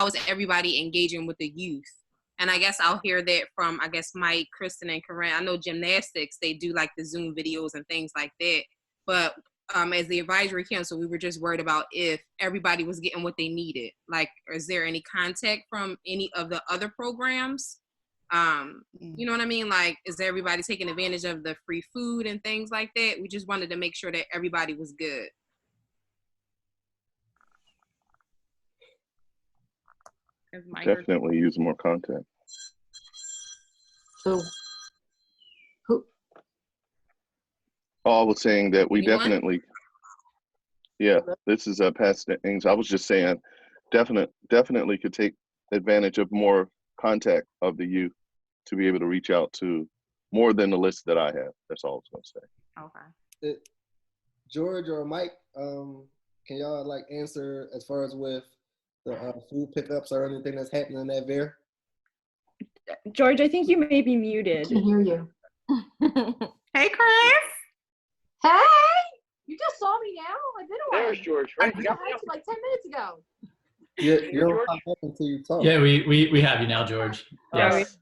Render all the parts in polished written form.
is everybody engaging with the youth? And I guess I'll hear that from, I guess, Mike, Kristen, and Corinne. I know gymnastics, they do like the Zoom videos and things like that. But as the advisory council, we were just worried about if everybody was getting what they needed. Like, is there any contact from any of the other programs? You know what I mean? Like, is everybody taking advantage of the free food and things like that? We just wanted to make sure that everybody was good. Definitely use more content. So, who? Oh, I was saying that we Anyone? definitely, yeah, this is past things. I was just saying, definitely could take advantage of more contact of the youth to be able to reach out to more than the list that I have. That's all I was going to say. Okay. George or Mike, can y'all like answer as far as with the food pickups or anything that's happening in that Vare? George, I think you may be muted. I can hear you. Hey, Chris. Hey, you just saw me now. I've been away. There's George, right? I got you like 10 minutes ago. You don't pop up until you talk. Yeah, we have you now, George. Yes.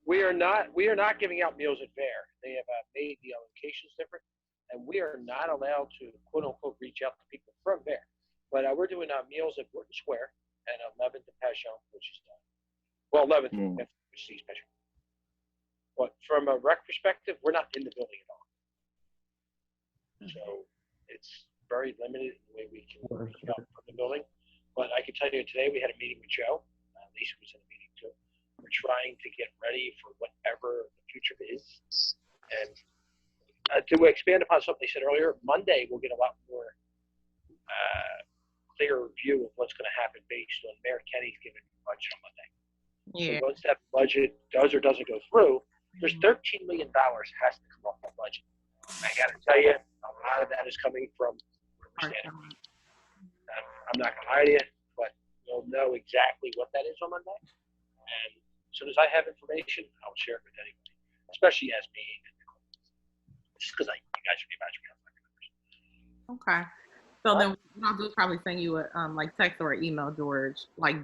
We are not giving out meals at Vare. They have made the locations different, and we are not allowed to quote unquote reach out to people from Vare. But we're doing meals at Wharton Square and 11th and Passion, which is 11th and special. But from a rec perspective, we're not in the building at all. So it's very limited in the way we can reach out from the building. But I can tell you today we had a meeting with Joe. Lisa was in the meeting too. We're trying to get ready for whatever the future is. And to expand upon something they said earlier, Monday we'll get a lot more clear view of what's going to happen based on Mayor Kenny's giving budget on Monday. Yeah. So once that budget does or doesn't go through, there's $13 million has to come off that budget. I got to tell you, a lot of that is coming from where we're standing. I'm not going to lie to you, but you'll know exactly what that is on Monday. And as soon as I have information, I'll share it with anybody, especially as me and Nicole. Just because you guys are the advisory council members. Okay. So then what I'll do is probably send you a like text or email, George, like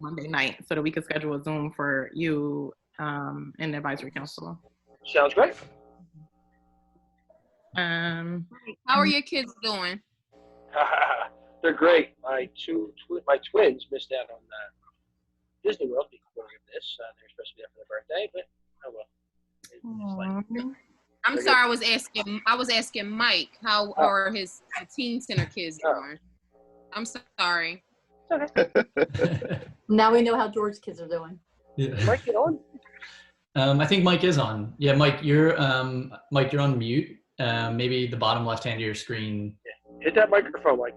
Monday night, so that we can schedule a Zoom for you and the advisory council. Sounds great. How are your kids doing? They're great. My twins missed out on Disney World because of this. They're supposed to be there for their birthday, but oh well. I'm sorry, I was asking Mike how are his teen center kids doing. I'm sorry. Now we know how George's kids are doing. Yeah. Mike, get on. I think Mike is on. Yeah, Mike, you're on mute. Maybe the bottom left hand of your screen. Yeah. Hit that microphone, Mike.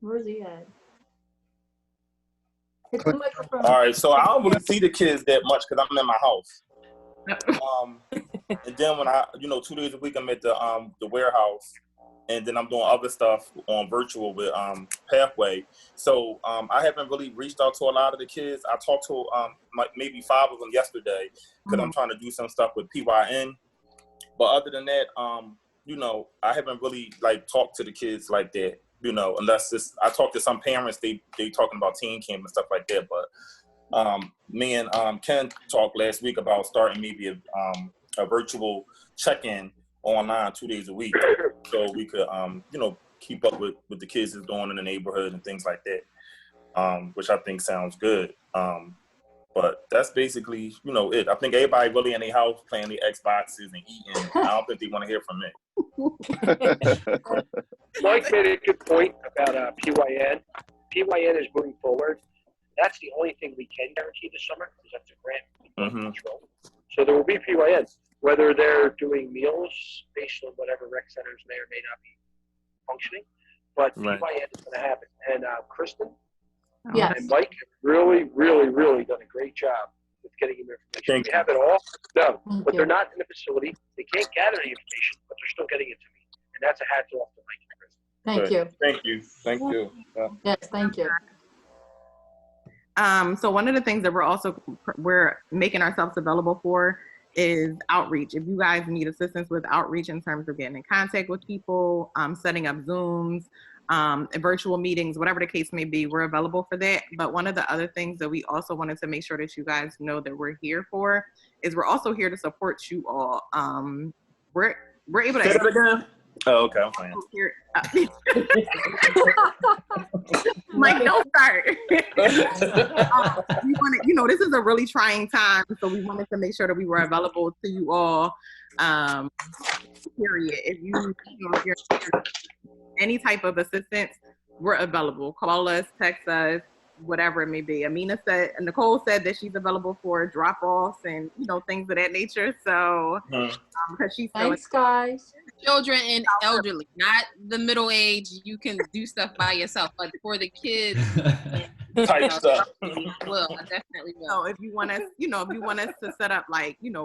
Where's he at? Hit the microphone. All right, so I don't really see the kids that much because I'm in my house. And then when 2 days a week I'm at the warehouse, and then I'm doing other stuff on virtual with Pathway. So I haven't really reached out to a lot of the kids. I talked to maybe 5 of them yesterday because I'm trying to do some stuff with PYN. But other than that, I haven't really talked to the kids like that. Unless I talked to some parents, they talking about teen camp and stuff like that. But me and Ken talked last week about starting maybe a virtual check-in online 2 days a week, so we could keep up with the kids that's doing in the neighborhood and things like that, which I think sounds good. But that's basically it. I think everybody really in their house playing the Xboxes and eating. I don't think they want to hear from me. Mike made a good point about PYN. PYN is moving forward. That's the only thing we can guarantee this summer because that's a grant we don't control. So there will be PYN, whether they're doing meals based on whatever rec centers may or may not be functioning. But PYN is going to happen. And Kristen and Mike have really, really, really done a great job with getting him information. We have it all. No, but they're not in the facility. They can't gather the information, but they're still getting it to me. And that's a hats off to Mike and Kristen. Thank you. Thank you. Thank you. Yes, thank you. So one of the things that we're making ourselves available for is outreach. If you guys need assistance with outreach in terms of getting in contact with people, setting up Zooms, virtual meetings, whatever the case may be, we're available for that. But one of the other things that we also wanted to make sure that you guys know that we're here for is we're also here to support you all. We're able to. Say that again. Oh, okay, I'm playing. Mike, don't start. We wanted, this is a really trying time, so we wanted to make sure that we were available to you all. Period. If if you're any type of assistance, we're available. Call us, text us, whatever it may be. Nicole said that she's available for drop-offs and things of that nature. So because she's Thanks, guys. Children and elderly, not the middle age. You can do stuff by yourself, but for the kids, Type stuff. I definitely will. So if you want us, to set up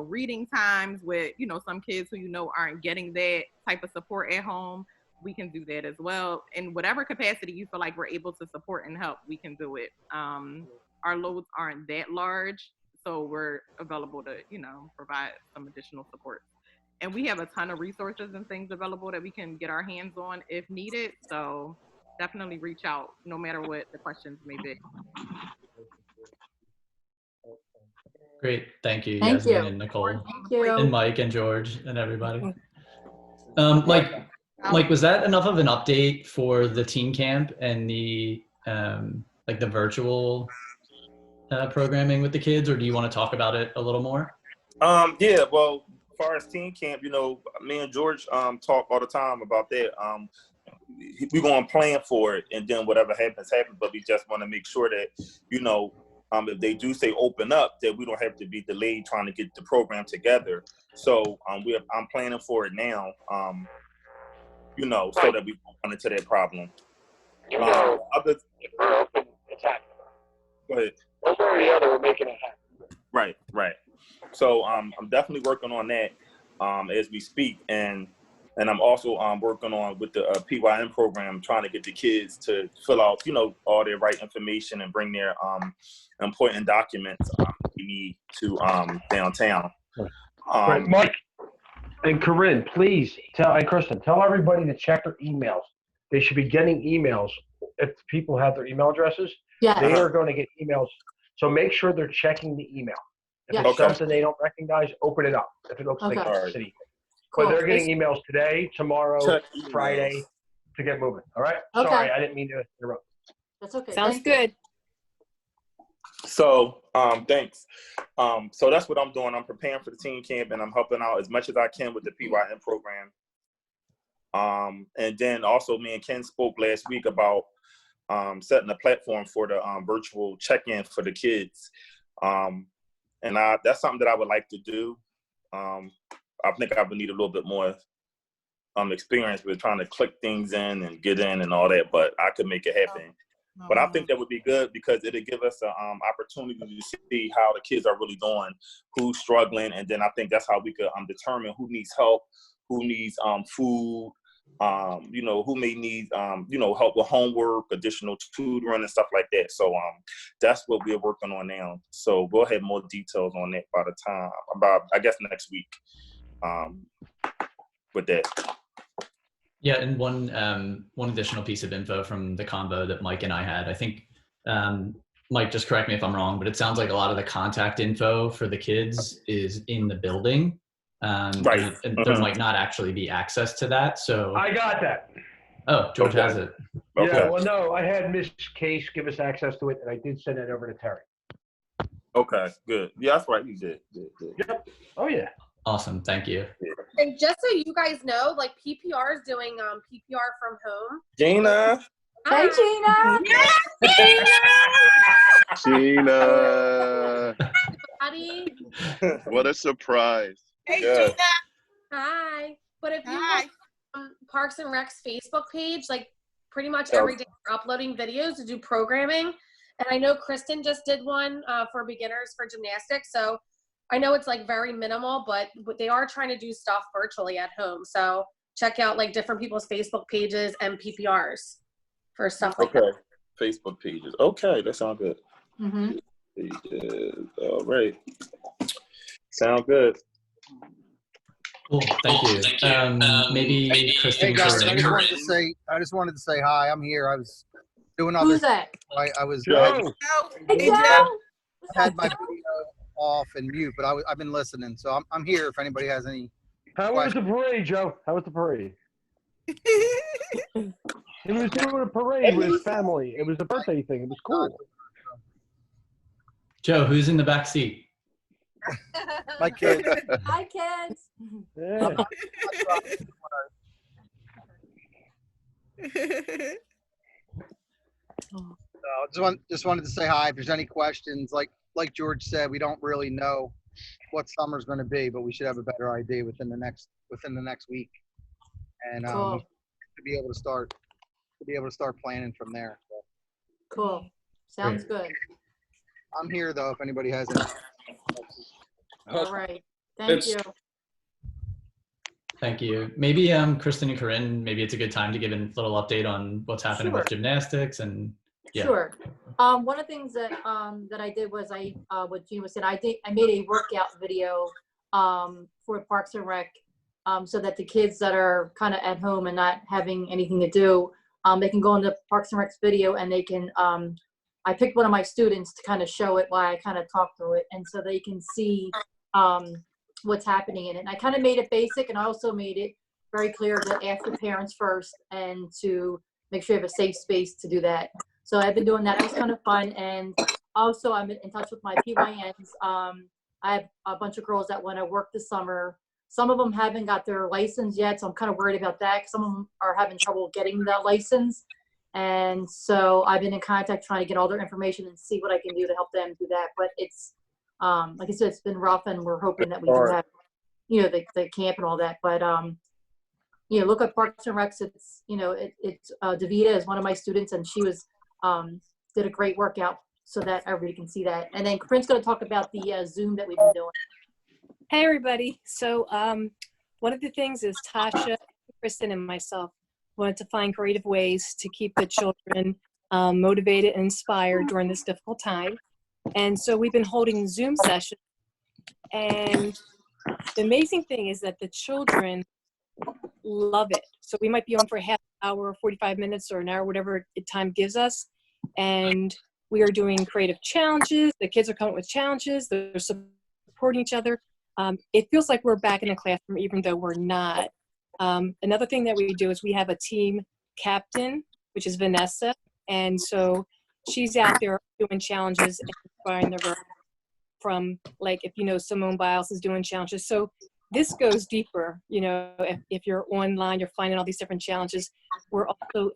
reading times with some kids who aren't getting that type of support at home, we can do that as well. In whatever capacity you feel like we're able to support and help, we can do it. Our loads aren't that large, so we're available to provide some additional support. And we have a ton of resources and things available that we can get our hands on if needed. So definitely reach out no matter what the questions may be. Great. Thank you, Thank Yasmin you. and Nicole. Thank you. And Mike and George and everybody. Mike, was that enough of an update for the teen camp and the the virtual programming with the kids, or do you want to talk about it a little more? Yeah, well, as far as teen camp, me and George talk all the time about that. We're going to plan for it, and then whatever happens, but we just want to make sure that, if they do say open up, that we don't have to be delayed trying to get the program together. So I'm planning for it now, so that we don't run into that problem. We're open, it's happening. Go ahead. One way or the other, we're making it happen. Right. So I'm definitely working on that as we speak, and I'm also working on with the PYN program, trying to get the kids to fill out, all their right information and bring their important documents we need to downtown. Right, Mike and Corinne, please and Kristen, tell everybody to check their emails. They should be getting emails. If people have their email addresses, Yes. they are going to get emails. So make sure they're checking the email. If Yes. it's something they don't recognize, open it up. If it looks like Okay. a city. Cool. But they're getting emails today, tomorrow, Check emails. Friday to get moving. All right? Okay. Sorry, I didn't mean to interrupt. That's okay. Sounds Thank you. good. So thanks. So that's what I'm doing. I'm preparing for the teen camp, and I'm helping out as much as I can with the PYN program. And then also me and Ken spoke last week about setting a platform for the virtual check-in for the kids. And that's something that I would like to do. I think I would need a little bit more experience with trying to click things in and get in and all that, but I could make it happen. But I think that would be good because it'll give us an opportunity to see how the kids are really doing, who's struggling, and then I think that's how we could determine who needs help, who needs food, who may need help with homework, additional tutoring and stuff like that. So that's what we're working on now. So we'll have more details on that by the time I guess next week with that. Yeah, and one additional piece of info from the convo that Mike and I had. I think, Mike, just correct me if I'm wrong, but it sounds like a lot of the contact info for the kids is in the building. Right. And there might not actually be access to that. So I got that. Oh, George has it. Okay. Yeah, well, no, I had Miss Case give us access to it, and I did send it over to Terry. Okay, good. Yeah, that's right. You did. Yep. Oh, yeah. Awesome. Thank you. And just so you guys know, like PPR is doing PPR from home. Gina. Hey, Gina. Gina. Buddy. What a surprise. Hey, Yeah. Gina. Hi. But if you Hi. look on Parks and Rec's Facebook page, like pretty much every day we're uploading videos to do programming. And I know Kristen just did one for beginners for gymnastics. So I know it's like very minimal, but they are trying to do stuff virtually at home. So check out like different people's Facebook pages and PPRs for stuff like that. Okay. Facebook pages. Okay, that sounds good. Mm-hmm. Pages. All right. Sound good. Cool. Thank you. Maybe Kristen Hey guys, Corinne. I just wanted to say hi. I'm here. I was doing other Who's that? I was Joe. Hey, Joe. had my video off and mute, but I've been listening, so I'm here if anybody has any. How was the parade, Joe? How was the parade? He was doing a parade with his family. It was a birthday thing. It was cool. Joe, who's in the back seat? My kids. Hi, kids. Yeah. Just wanted to say hi. If there's any questions, like George said, we don't really know what summer's going to be, but we should have a better idea within the next week, and Cool. to be able to start planning from there. So Cool. Sounds good. I'm here though if anybody has any. All right. Thank you. Thank you. Maybe Kristen and Corinne, maybe it's a good time to give a little update on what's happening with gymnastics and yeah. Sure. One of the things that that I did was what Gene was saying, I made a workout video for Parks and Rec so that the kids that are kind of at home and not having anything to do, they can go into Parks and Rec's video and they can I picked one of my students to kind of show it while I kind of talk through it, and so they can see what's happening in it. And I kind of made it basic, and I also made it very clear to ask the parents first and to make sure you have a safe space to do that. So I've been doing that. It was kind of fun. And also I'm in touch with my PYNs. I have a bunch of girls that want to work this summer. Some of them haven't got their license yet, so I'm kind of worried about that because some of them are having trouble getting that license. And so I've been in contact trying to get all their information and see what I can do to help them do that. But it's, like I said, it's been rough, and we're hoping that we can have, you know, the camp and all that. But, you know, look at Parks and Recs. It's, you know, it's Davita is one of my students, and she was, did a great workout so that everybody can see that. And then Corinne's going to talk about the Zoom that we've been doing. Hey, everybody. So one of the things is Tasha, Kristen, and myself wanted to find creative ways to keep the children motivated and inspired during this difficult time. And so we've been holding Zoom sessions. And the amazing thing is that the children love it. So we might be on for a half hour, 45 minutes, or an hour, whatever time gives us. And we are doing creative challenges. The kids are coming up with challenges. They're supporting each other. It feels like we're back in the classroom, even though we're not. Another thing that we do is we have a team captain, which is Vanessa. And so she's out there doing challenges and inspiring the girls from, like, if you know, Simone Biles is doing challenges. So this goes deeper, you know, if you're online, you're finding all these different challenges. We're also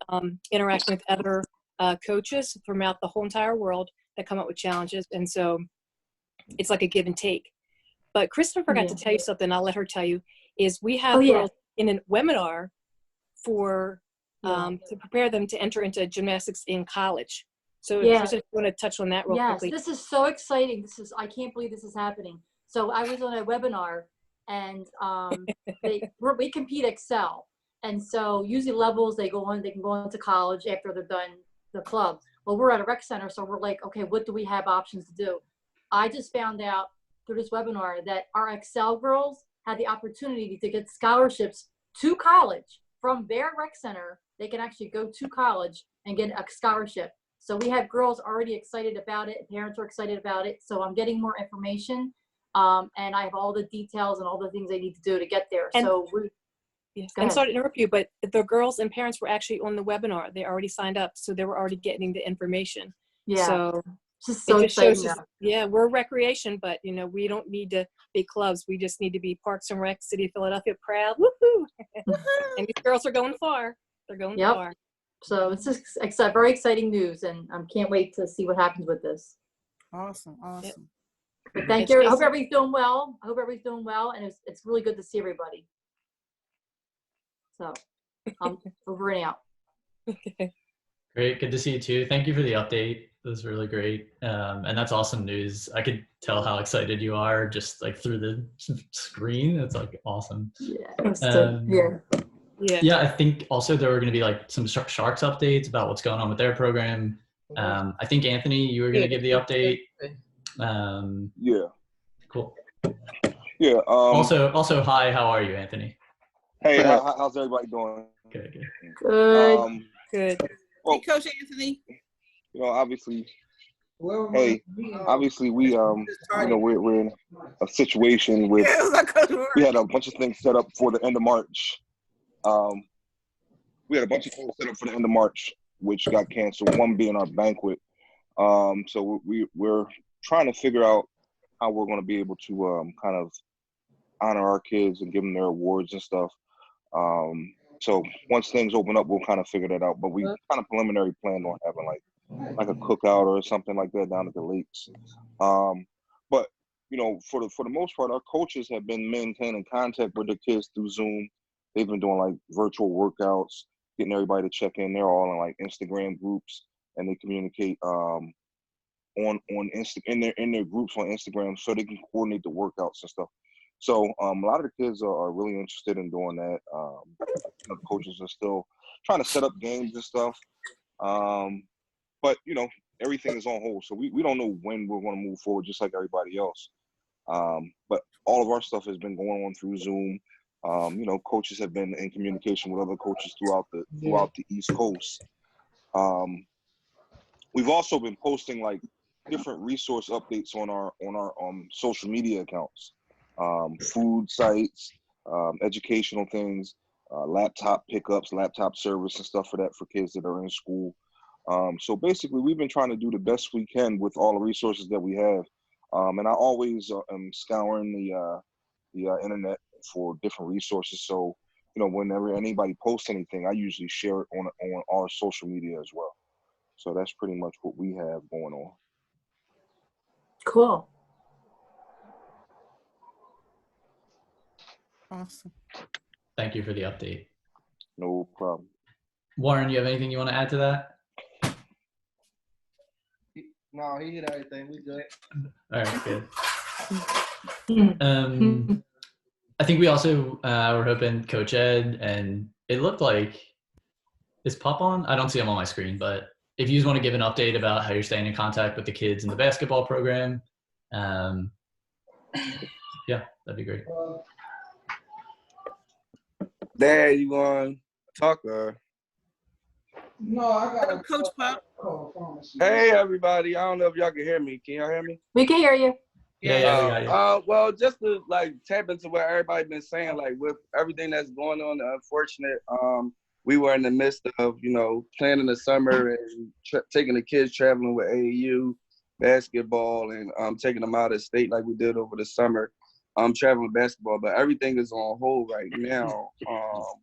interacting with other coaches throughout the whole entire world that come up with challenges. And so it's like a give and take. But Kristen forgot to tell you something, I'll let her tell you, is we have girls in a webinar for to prepare them to enter into gymnastics in college. So Kristen, if you want to touch on that real quickly. This is so exciting. I can't believe this is happening. So I was on a webinar, and we compete Excel. And so usually levels, they can go into college after they're done the club. Well, we're at a rec center, so we're like, okay, what do we have options to do? I just found out through this webinar that our Excel girls had the opportunity to get scholarships to college from their rec center. They can actually go to college and get a scholarship. So we have girls already excited about it. Parents are excited about it. So I'm getting more information, and I have all the details and all the things they need to do to get there. And, so I'm sorry to interrupt you, but the girls and parents were actually on the webinar. They already signed up, so they were already getting the information. Yeah. So just so exciting. Yeah, we're recreation, but you know, we don't need to be clubs. We just need to be Parks and Rec, City of Philadelphia proud. Woohoo! And these girls are going far. They're going far. So it's just very exciting news, and I can't wait to see what happens with this. Awesome. But thank you. I hope everybody's doing well. And it's really good to see everybody. So I'm over and out. Great, good to see you too. Thank you for the update. That was really great. And that's awesome news. I could tell how excited you are just like through the screen. It's like awesome. Yeah, I think also there were going to be like some Sharks updates about what's going on with their program. I think Anthony, you were going to give the update. Yeah. Cool. Yeah. Also, hi. How are you, Anthony? Hey, how's everybody doing? Good. Good. Good. Well, Hey, Coach Anthony. Obviously, obviously we we're in a situation with we had a bunch of things set up for the end of March. We had a bunch of things set up for the end of March, which got canceled. One being our banquet. So we're trying to figure out how we're going to be able to kind of honor our kids and give them their awards and stuff. So once things open up, we'll kind of figure that out. But we kind of preliminary planned on having like a cookout or something like that down at the lakes. But for the most part, our coaches have been maintaining contact with the kids through Zoom. They've been doing like virtual workouts, getting everybody to check in. They're all in like Instagram groups, and they communicate on in their groups on Instagram, so they can coordinate the workouts and stuff. So a lot of the kids are really interested in doing that. The coaches are still trying to set up games and stuff. But everything is on hold, so we don't know when we're going to move forward, just like everybody else. But all of our stuff has been going on through Zoom. Coaches have been in communication with other coaches throughout the East Coast. We've also been posting like different resource updates on our social media accounts, food sites, educational things, laptop pickups, laptop service and stuff for kids that are in school. So basically, we've been trying to do the best we can with all the resources that we have. And I always am scouring the internet for different resources. So, whenever anybody posts anything, I usually share it on our social media as well. So that's pretty much what we have going on. Cool. Awesome. Thank you for the update. No problem. Warren, you have anything you want to add to that? No, he hit everything. We good. All right, good. I think we also were hoping Coach Ed, and it looked like, is Pop on? I don't see him on my screen, but if you just want to give an update about how you're staying in contact with the kids in the basketball program, yeah, that'd be great. Dad, you want to talk or? No, I got Coach Pop. Hey, everybody. I don't know if y'all can hear me. Can y'all hear me? We can hear you. Yeah, we got you. Well, just to like tap into what everybody been saying, like with everything that's going on, unfortunate, we were in the midst of, planning the summer and taking the kids traveling with AAU basketball and taking them out of state like we did over the summer, traveling basketball. But everything is on hold right now.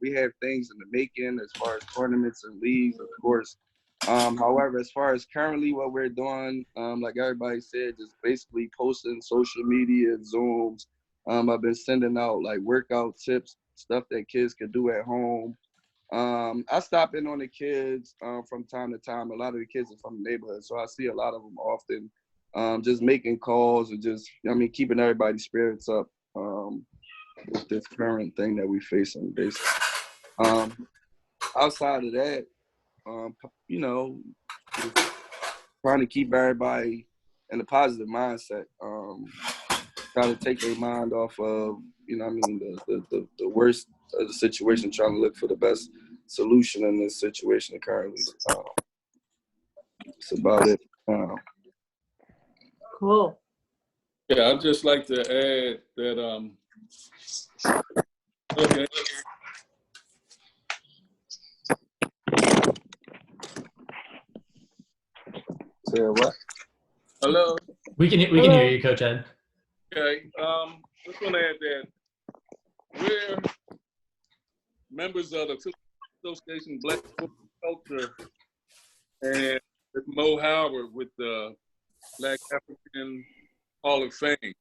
We have things in the making as far as tournaments and leagues, of course. However, as far as currently what we're doing, like everybody said, just basically posting social media, Zooms. I've been sending out like workout tips, stuff that kids can do at home. I stop in on the kids from time to time. A lot of the kids are from the neighborhood, so I see a lot of them often, just making calls and just, keeping everybody's spirits up with this current thing that we're facing, basically. Outside of that, trying to keep everybody in a positive mindset. Trying to take their mind off of, the worst of the situation, trying to look for the best solution in this situation currently. That's about it. Cool. Yeah, I'd just like to add that, okay. Say what? Hello? We can hear you, Coach Ed. Okay, just want to add that we're members of the Association Black Culture, and with Mo Howard with the Black African Hall of Fame.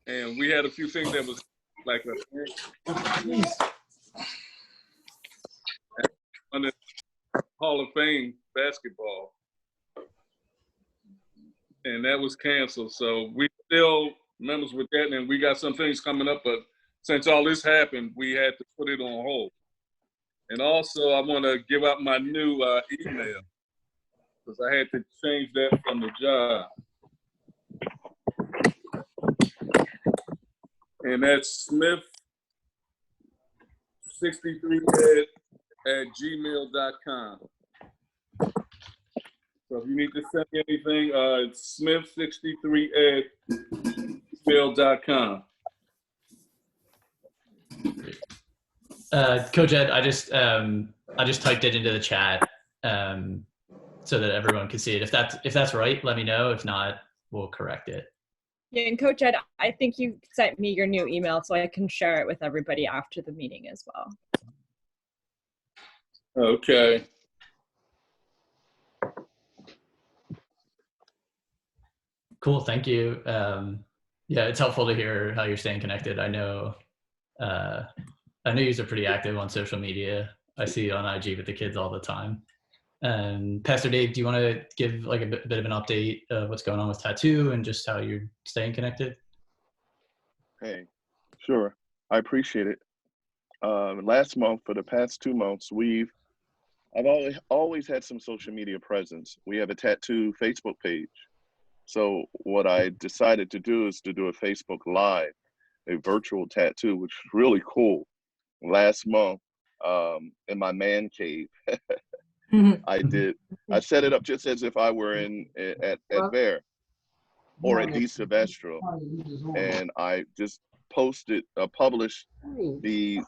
And we had a few things that was like on the Hall of Fame basketball. And that was canceled. So we still members with that, and we got some things coming up, but since all this happened, we had to put it on hold. And also, I want to give out my new email, because I had to change that from the job. And that's smith63ed@gmail.com. So if you need to send me anything, it's smith63ed@gmail.com. Coach Ed, I just typed it into the chat so that everyone can see it. If that's right, let me know. If not, we'll correct it. Yeah, and Coach Ed, I think you sent me your new email so I can share it with everybody after the meeting as well. Okay. Cool. Thank you. Yeah, it's helpful to hear how you're staying connected. I know you're pretty active on social media. I see you on IG with the kids all the time. Pastor Dave, do you want to give like a bit of an update of what's going on with Tattoo and just how you're staying connected? Hey, sure. I appreciate it. Last month, for the past 2 months, I've always had some social media presence. We have a Tattoo Facebook page. So what I decided to do is to do a Facebook Live, a virtual tattoo, which is really cool. Last month, in my man cave, I set it up just as if I were at Vare or at D Silvestro, and I just published the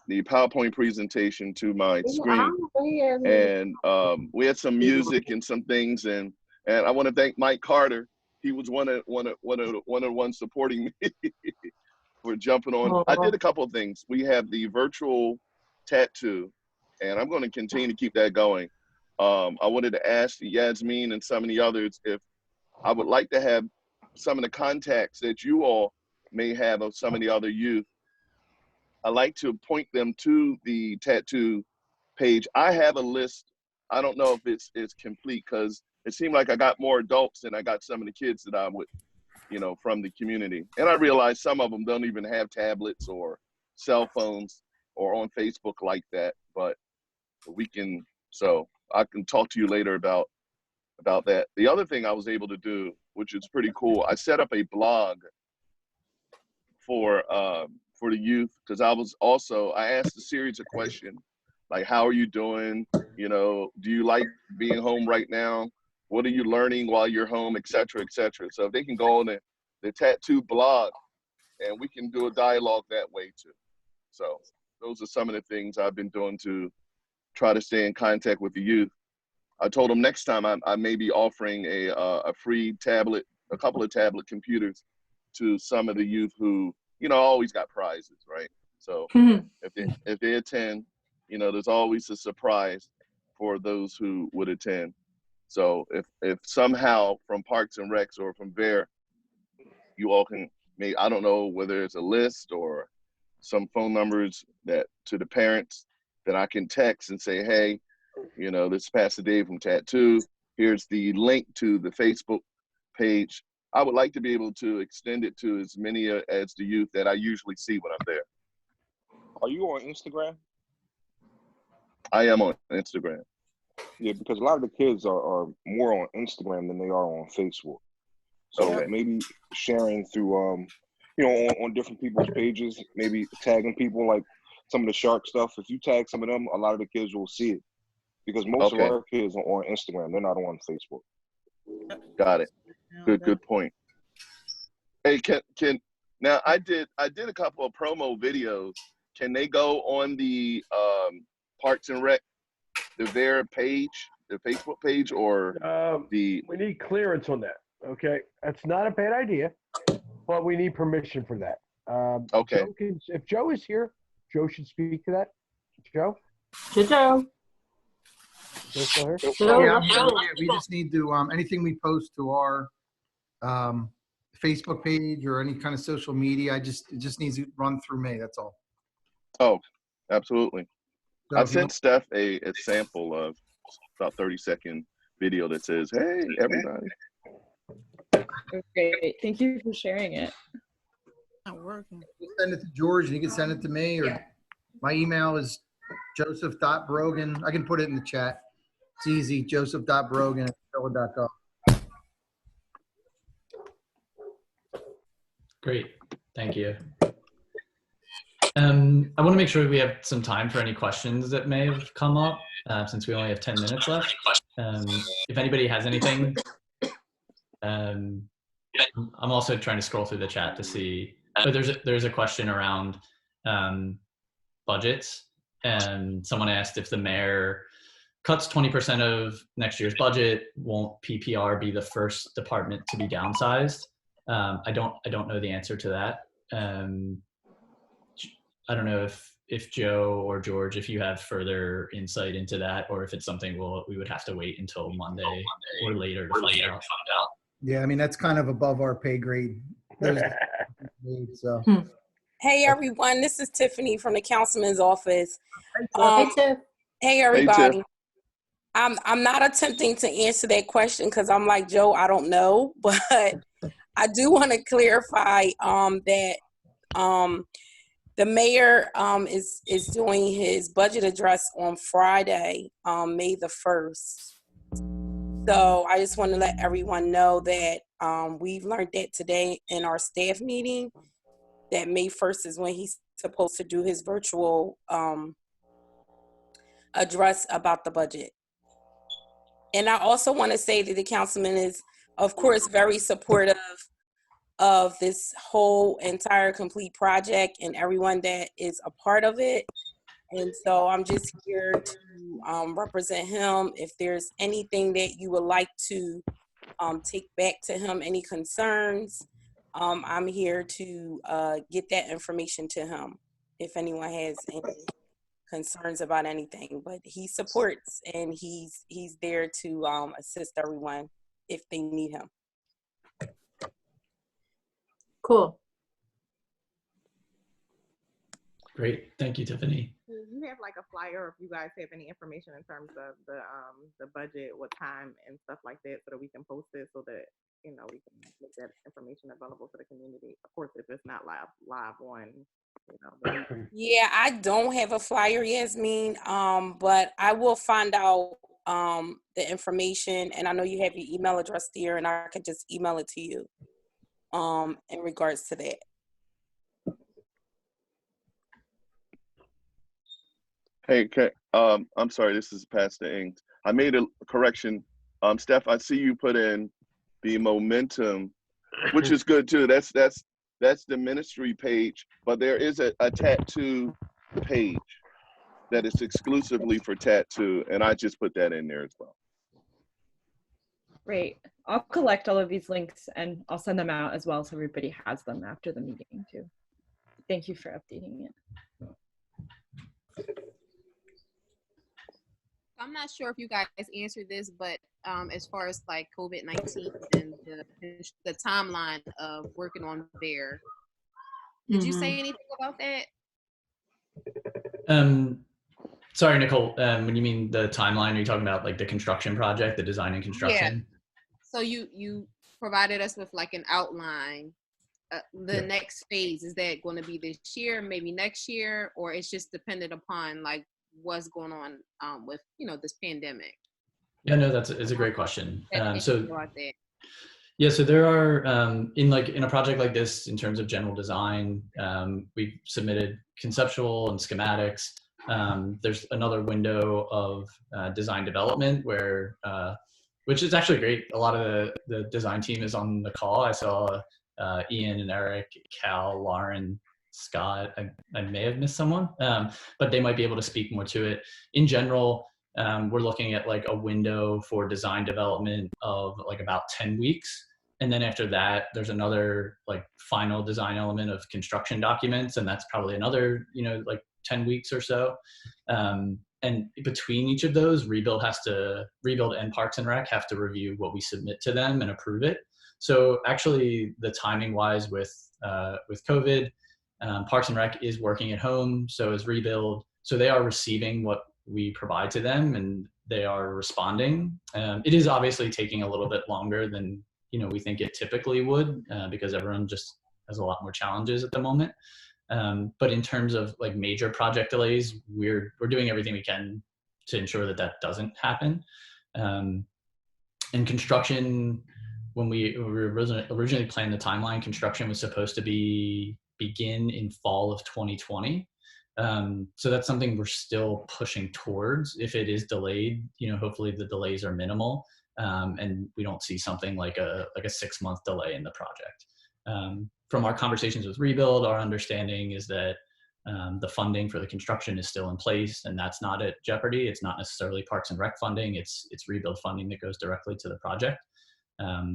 PowerPoint presentation to my screen, and we had some music and some things, and I want to thank Mike Carter. He was one of the ones supporting me for jumping on. I did a couple of things. We have the virtual tattoo, and I'm going to continue to keep that going. I wanted to ask Yasmin and some of the others if I would like to have some of the contacts that you all may have of some of the other youth. I like to point them to the tattoo page. I have a list. I don't know if it's complete because it seemed like I got more adults than I got some of the kids that I'm with, from the community. And I realize some of them don't even have tablets or cell phones or on Facebook like that, but so I can talk to you later about that. The other thing I was able to do, which is pretty cool, I set up a blog for the youth, because I asked a series of questions like, how are you doing? Do you like being home right now? What are you learning while you're home, et cetera, et cetera. So if they can go on the tattoo blog, and we can do a dialogue that way too. So those are some of the things I've been doing to try to stay in contact with the youth. I told them next time I may be offering a free tablet, a couple of tablet computers to some of the youth who, always got prizes, right? So if they attend, there's always a surprise for those who would attend. So if somehow from Parks and Recs or from Vare, you all can I don't know whether it's a list or some phone numbers that to the parents that I can text and say, hey, this is Pastor Dave from Tattoo. Here's the link to the Facebook page. I would like to be able to extend it to as many as the youth that I usually see when I'm there. Are you on Instagram? I am on Instagram. Yeah, because a lot of the kids are more on Instagram than they are on Facebook. So maybe sharing through, on different people's pages, maybe tagging people like some of the shark stuff. If you tag some of them, a lot of the kids will see it, because most of our kids are on Instagram. They're not on Facebook. Got it. Good point. Hey, can now I did a couple of promo videos. Can they go on the Parks and Rec, the Vare page, the Facebook page, or we need clearance on that. Okay, that's not a bad idea, but we need permission for that. Okay. If Joe is here, Joe should speak to that. Joe? Joe. Joe. Yeah, we just need to, anything we post to our Facebook page or any kind of social media, it just needs to run through me, that's all. Oh, absolutely. So I sent Steph a sample of about 30-second video that says, hey, everybody. Okay, thank you for sharing it. Not working. Send it to George and you can send it to me, or my email is joseph.brogan. I can put it in the chat. It's easy, joseph.brogan@phila.gov. Great, thank you. I want to make sure we have some time for any questions that may have come up, since we only have 10 minutes left. If anybody has anything, I'm also trying to scroll through the chat to see. Oh, there's a question around budgets, and someone asked if the mayor cuts 20% of next year's budget, won't PPR be the first department to be downsized? I don't know the answer to that. I don't know if Joe or George, if you have further insight into that, or if it's something we would have to wait until Monday or later to find out. Yeah, I mean, that's kind of above our pay grade. So. Hey everyone, this is Tiffany from the councilman's office. Hey, Tiff. Hey everybody. I'm not attempting to answer that question because I'm like Joe, I don't know, but I do want to clarify that the mayor is doing his budget address on Friday, May the 1st. So I just want to let everyone know that we've learned that today in our staff meeting, that May 1st is when he's supposed to do his virtual address about the budget. And I also want to say that the councilman is, of course, very supportive of this whole entire complete project and everyone that is a part of it. And so I'm just here to represent him. If there's anything that you would like to take back to him, any concerns, I'm here to get that information to him if anyone has any concerns about anything. But he supports, and he's there to assist everyone if they need him. Cool. Great, thank you, Tiffany. You have like a flyer, if you guys have any information in terms of the budget, what time and stuff like that, so that we can post it, so that we can make that information available for the community. Of course, if it's not live on, Yeah, I don't have a flyer, Yasmin, but I will find out the information, and I know you have your email address there, and I can just email it to you in regards to that. Hey, I'm sorry, this is Pastor Ings. I made a correction. Steph, I see you put in the momentum, which is good too. That's the ministry page, but there is a tattoo page that is exclusively for tattoo, and I just put that in there as well. Great. I'll collect all of these links and I'll send them out as well, so everybody has them after the meeting too. Thank you for updating it. I'm not sure if you guys answered this, but as far as like COVID-19 and the timeline of working on Vare, did you say anything about that? Sorry, Nicole, when you mean the timeline, are you talking about like the construction project, the design and construction? Yeah. So you provided us with like an outline. The next phase, is that going to be this year, maybe next year, or it's just dependent upon like what's going on with this pandemic? Yeah, no, it's a great question. So there are in a project like this, in terms of general design, we've submitted conceptual and schematics. There's another window of design development where which is actually great. A lot of the design team is on the call. I saw Ian and Eric, Cal, Lauren, Scott. I may have missed someone, but they might be able to speak more to it. In general, we're looking at like a window for design development of like about 10 weeks. And then after that, there's another like final design element of construction documents. And that's probably another, like 10 weeks or so. And between each of those, Rebuild and Parks and Rec have to review what we submit to them and approve it. So actually the timing wise with COVID, Parks and Rec is working at home, so is Rebuild. So they are receiving what we provide to them and they are responding. It is obviously taking a little bit longer than we think it typically would because everyone just has a lot more challenges at the moment. But in terms of like major project delays, we're doing everything we can to ensure that doesn't happen. And construction, when we originally planned the timeline, construction was supposed to be begin in fall of 2020. So that's something we're still pushing towards. If it is delayed, hopefully the delays are minimal, and we don't see something like a 6-month delay in the project. From our conversations with Rebuild, our understanding is that the funding for the construction is still in place, and that's not at jeopardy. It's not necessarily Parks and Rec funding. It's Rebuild funding that goes directly to the project.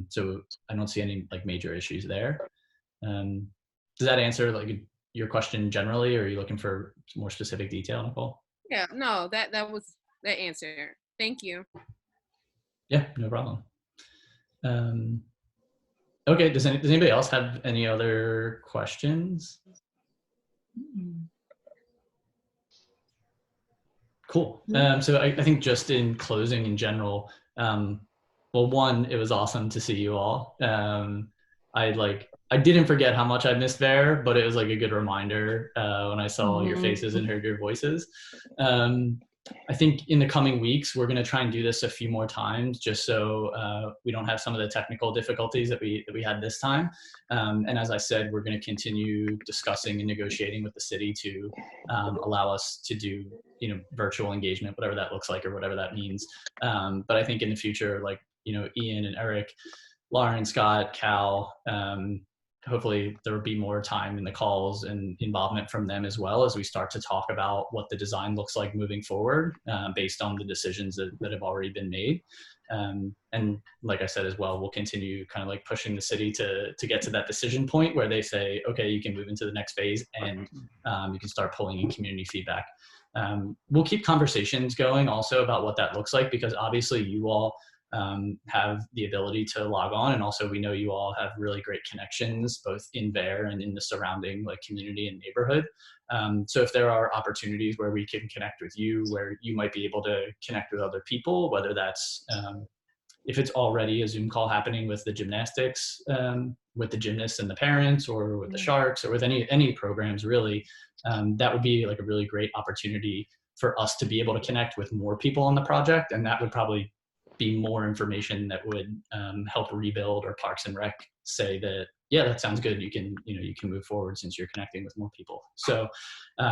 So I don't see any major issues there. Does that answer your question generally, or are you looking for more specific detail, Nicole? Yeah, no, that was the answer. Thank you. Yeah, no problem. Okay, does anybody else have any other questions? Cool. So I think just in closing in general, well, one, it was awesome to see you all. I didn't forget how much I missed Vare, but it was a good reminder when I saw your faces and heard your voices. I think in the coming weeks, we're going to try and do this a few more times, just so we don't have some of the technical difficulties that we had this time. And as I said, we're going to continue discussing and negotiating with the city to allow us to do virtual engagement, whatever that looks like or whatever that means. But I think in the future, Ian and Eric, Lauren, Scott, Cal, hopefully there will be more time in the calls and involvement from them as well as we start to talk about what the design looks like moving forward based on the decisions that have already been made. And like I said as well, we'll continue kind of pushing the city to get to that decision point where they say, okay, you can move into the next phase and you can start pulling in community feedback. We'll keep conversations going also about what that looks like, because obviously you all have the ability to log on, and also we know you all have really great connections both in Vare and in the surrounding community and neighborhood. So if there are opportunities where we can connect with you, where you might be able to connect with other people, whether that's if it's already a Zoom call happening with the gymnastics, with the gymnasts and the parents, or with the Sharks, or with any programs really, that would be a really great opportunity for us to be able to connect with more people on the project. And that would probably be more information that would help Rebuild or Parks and Rec say that, yeah, that sounds good. You can move forward since you're connecting with more people. So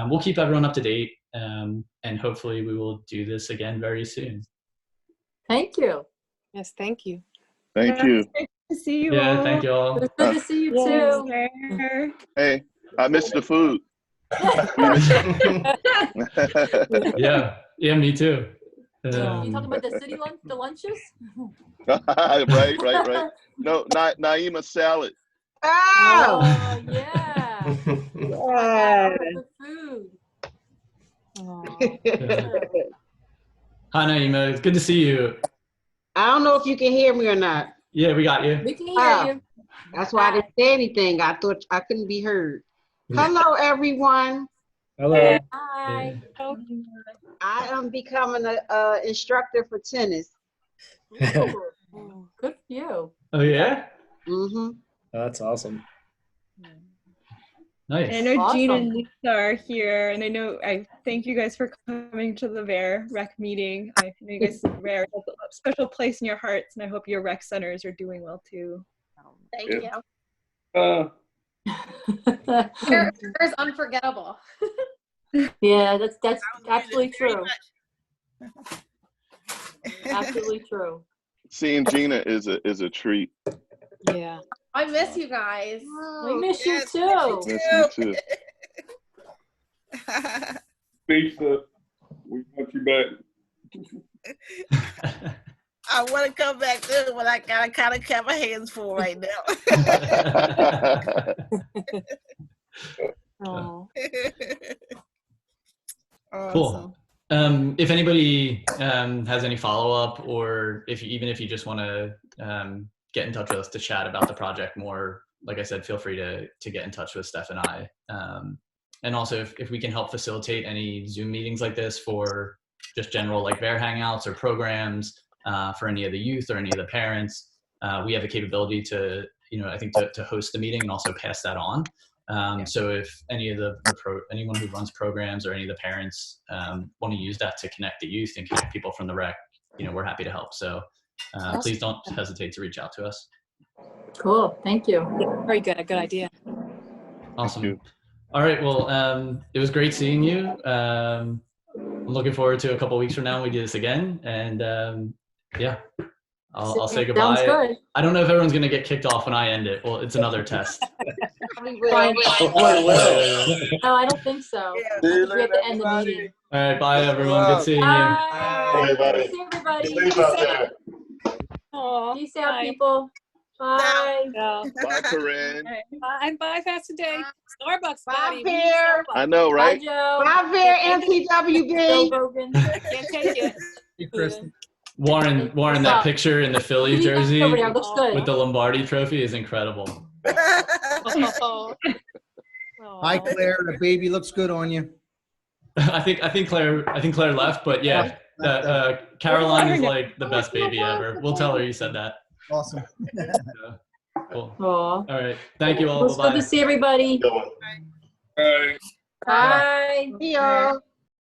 we'll keep everyone up to date, and hopefully we will do this again very soon. Thank you. Yes, thank you. Thank you. Great to see you all. Yeah, thank you all. It's good to see you too. Hey, I missed the food. Yeah, me too. You talking about the city lunch, the lunches? right. No, Naima salad. Oh yeah. Yeah. Good food. Hi, Naima. It's good to see you. I don't know if you can hear me or not. Yeah, we got you. We can hear you. That's why I didn't say anything. I thought I couldn't be heard. Hello, everyone. Hello. Hi. I am becoming an instructor for tennis. Ooh, good for you. Oh yeah. Mm-hmm. That's awesome. Nice. I know Awesome. Gina and Lisa are here, and I thank you guys for coming to the Vare Rec meeting. I know you guys Vare has a special place in your hearts, and I hope your rec centers are doing well too. Thank you. It's unforgettable. Yeah, that's absolutely true. Absolutely true. Seeing Gina is a treat. Yeah. I miss you guys. We miss you too. Miss you too. Pizza, we want you back. I want to come back too, but I gotta kind of have my hands full right now. Oh. Cool. If anybody has any follow-up, or even if you just want to get in touch with us to chat about the project more, like I said, feel free to get in touch with Steph and I. And also, if we can help facilitate any Zoom meetings like this for just general Vare Hangouts or programs for any of the youth or any of the parents, we have the capability to, I think to host the meeting and also pass that on. So if any of anyone who runs programs or any of the parents want to use that to connect the youth and connect people from the rec, we're happy to help. So please don't hesitate to reach out to us. Cool. Thank you. Very good. A good idea. Awesome. All right. Well, it was great seeing you. I'm looking forward to a couple weeks from now we do this again. And yeah, I'll say goodbye. Sounds good. I don't know if everyone's going to get kicked off when I end it. Well, it's another test. Fine. Well. No, I don't think so. I think we have to end the meeting. All right. Bye, everyone. Good seeing you. Bye. Everybody. See everybody. Safe out there. Peace out, people. Bye. Bye, Corinne. Bye, Pastor Day. Starbucks, Bye, buddy. Vare. I know, right? Bye, Joe. Bye, Vare, MTWB. Joe Rogan. Can't take it. Hey, Kristen. Warren, that up? picture in the Philly jersey Over there. Looks good. with the Lombardi trophy is incredible. Oh. Hi, Claire. The baby looks good on you. I think Claire left, but yeah, Caroline is like the best baby ever. We'll tell her you said that. Awesome. Cool. Aw. All right. Thank you all. It was good Bye-bye. to see everybody. Bye. Bye. See y'all.